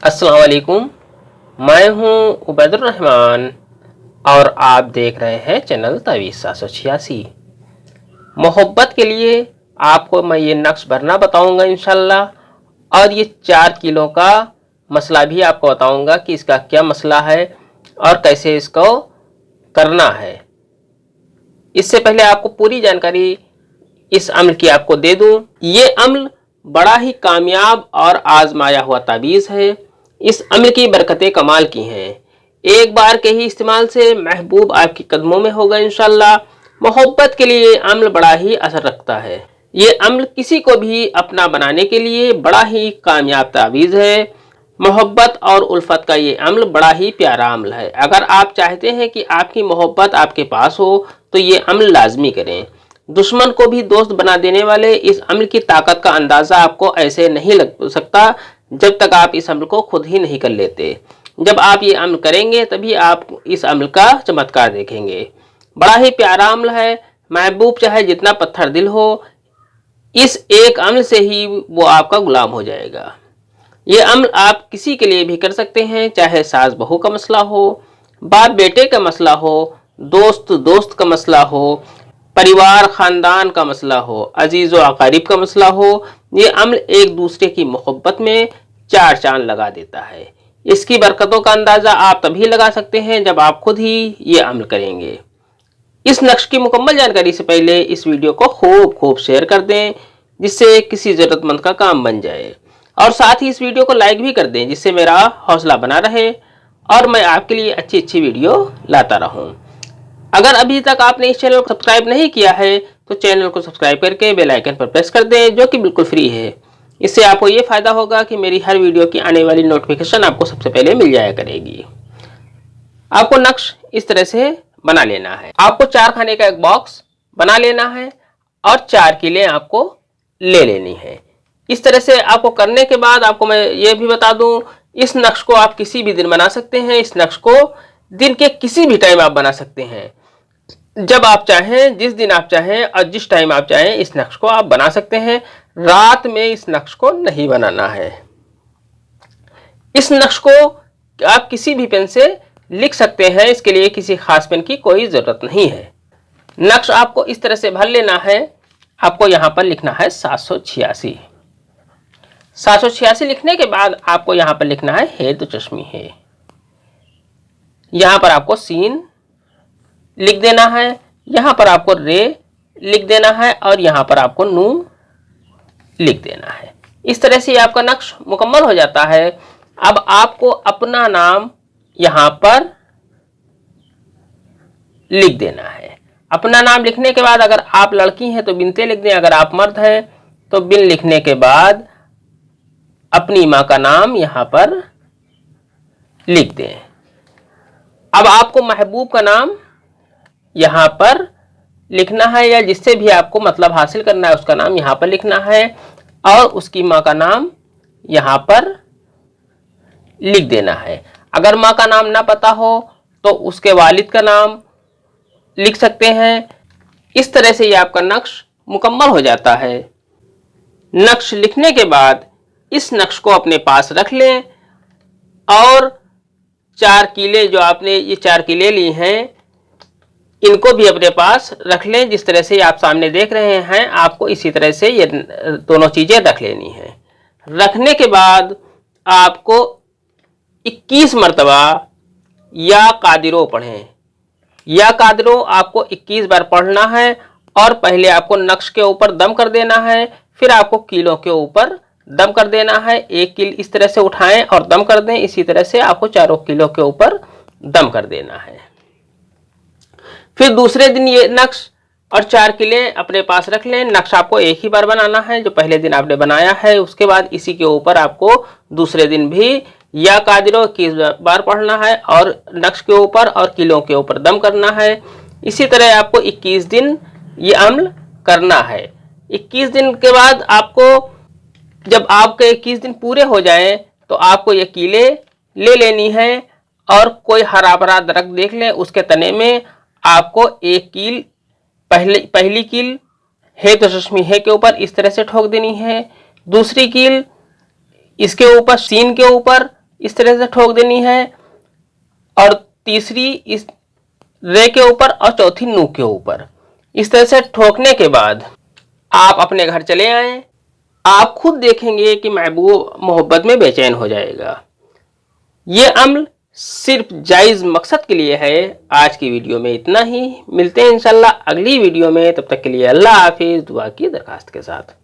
अस्सलाम वालेकुम। मैं हूं उबैदुर रहमान और आप देख रहे हैं चैनल तावीज़ 786। मोहब्बत के लिए आपको मैं ये नक्श भरना बताऊंगा इंशाल्लाह, और ये 4 किलो का मसला भी आपको बताऊंगा कि इसका क्या मसला है और कैसे इसको करना है। इससे पहले आपको पूरी जानकारी इस अम्ल की आपको दे दूं। ये अम्ल बड़ा ही कामयाब और आजमाया हुआ ताबीज़ है। इस अम्ल की बरकतें कमाल की हैं। एक बार के ही इस्तेमाल से महबूब आपके कदमों में होगा इंशाल्लाह। मोहब्बत के लिए अम्ल बड़ा ही असर रखता है। ये अम्ल किसी को भी अपना बनाने के लिए बड़ा ही कामयाब ताबीज़ है। मोहब्बत और उल्फत का ये अम्ल बड़ा ही प्यारा अम्ल है। अगर आप चाहते हैं कि आपकी मोहब्बत आपके पास हो तो ये अम्ल लाजमी करें। दुश्मन को भी दोस्त बना देने वाले इस अम्ल की ताकत का अंदाज़ा आपको ऐसे नहीं लग सकता जब तक आप इस अम्ल को खुद ही नहीं कर लेते। जब आप ये अम्ल करेंगे तभी आप इस अम्ल का चमत्कार देखेंगे। बड़ा ही प्यारा अम्ल है। महबूब चाहे जितना पत्थर दिल हो, इस एक अम्ल से ही वो आपका गुलाम हो जाएगा। ये अम्ल आप किसी के लिए भी कर सकते हैं, चाहे सास बहू का मसला हो, बाप बेटे का मसला हो, दोस्त दोस्त का मसला हो, परिवार खानदान का मसला हो, अजीज़ व अकारीब का मसला हो। ये अम्ल एक दूसरे की मोहब्बत में 4 चांद लगा देता है। इसकी बरकतों का अंदाज़ा आप तभी लगा सकते हैं जब आप खुद ही ये अम्ल करेंगे। इस नक्श की मुकम्मल जानकारी से पहले इस वीडियो को खूब शेयर कर दें, जिससे किसी ज़रूरतमंद का काम बन जाए, और साथ ही इस वीडियो को लाइक भी कर दें, जिससे मेरा हौसला बना रहे और मैं आपके लिए अच्छी वीडियो लाता रहूं। अगर अभी तक आपने इस चैनल को सब्सक्राइब नहीं किया है तो चैनल को सब्सक्राइब करके बेल आइकन पर प्रेस कर दें, जो कि बिल्कुल फ्री है। इससे आपको ये फ़ायदा होगा कि मेरी हर वीडियो की आने वाली नोटिफिकेशन आपको सबसे पहले मिल जाया करेगी। आपको नक्श इस तरह से बना लेना है। आपको 4 खाने का एक बॉक्स बना लेना है और 4 कीलें आपको ले लेनी है। इस तरह से आपको करने के बाद आपको मैं ये भी बता दूं, इस नक्श को आप किसी भी दिन बना सकते हैं। इस नक्श को दिन के किसी भी टाइम आप बना सकते हैं, जब आप चाहें, जिस दिन आप चाहें और जिस टाइम आप चाहें इस नक्श को आप बना सकते हैं। रात में इस नक्श को नहीं बनाना है। इस नक्श को आप किसी भी पेन से लिख सकते हैं, इसके लिए किसी खास पेन की कोई ज़रूरत नहीं है। नक्श आपको इस तरह से भर लेना है। आपको यहाँ पर लिखना है 786। 786 लिखने के बाद आपको यहाँ पर लिखना है तो चश्मी है। यहाँ पर आपको सीन लिख देना है, यहाँ पर आपको रे लिख देना है और यहाँ पर आपको नून लिख देना है। इस तरह से आपका नक्श मुकम्मल हो जाता है। अब आपको अपना नाम यहाँ पर लिख देना है। अपना नाम लिखने के बाद अगर आप लड़की हैं तो बिनते लिख दें, अगर आप मर्द हैं तो बिन लिखने के बाद अपनी माँ का नाम यहाँ पर लिख दें। अब आपको महबूब का नाम यहाँ पर लिखना है, या जिससे भी आपको मतलब हासिल करना है उसका नाम यहाँ पर लिखना है, और उसकी माँ का नाम यहाँ पर लिख देना है। अगर माँ का नाम ना पता हो तो उसके वालिद का नाम लिख सकते हैं। इस तरह से ये आपका नक्श मुकम्मल हो जाता है। नक्श लिखने के बाद इस नक्श को अपने पास रख लें और 4 कीले जो आपने ये 4 कीले ली हैं इनको भी अपने पास रख लें। जिस तरह से आप सामने देख रहे हैं, आपको इसी तरह से ये दोनों चीज़ें रख लेनी है। रखने के बाद आपको 21 मरतबा या कादिरो पढ़ें। या कादिरो आपको 21 बार पढ़ना है, और पहले आपको नक्श के ऊपर दम कर देना है, फिर आपको कीलों के ऊपर दम कर देना है। एक कील इस तरह से उठाएं और दम कर दें। इसी तरह से आपको चारों कीलों के ऊपर दम कर देना है। फिर दूसरे दिन ये नक्श और 4 किले अपने पास रख लें। नक्श आपको एक ही बार बनाना है, जो पहले दिन आपने बनाया है। उसके बाद इसी के ऊपर आपको दूसरे दिन भी या कादिरो 21 बार पढ़ना है और नक्श के ऊपर और किलों के ऊपर दम करना है। इसी तरह आपको 21 दिन ये अम्ल करना है। 21 दिन के बाद आपको, जब आपके 21 दिन पूरे हो जाएं तो आपको ये कीले ले लेनी है, और कोई हरा भरा दरख्त देख लें, उसके तने में आपको एक कील, पहली कील है तो चश्मी है के ऊपर इस तरह से ठोक देनी है। दूसरी कील इसके ऊपर सीन के ऊपर इस तरह से ठोक देनी है, और तीसरी इस रे के ऊपर और चौथी नू के ऊपर। इस तरह से ठोकने के बाद आप अपने घर चले आए। आप खुद देखेंगे कि महबूब मोहब्बत में बेचैन हो जाएगा। ये अम्ल सिर्फ जायज़ मकसद के लिए है। आज की वीडियो में इतना ही। मिलते हैं इंशाल्लाह अगली वीडियो में। तब तक के लिए अल्लाह हाफिज़, दुआ की दरखास्त के साथ।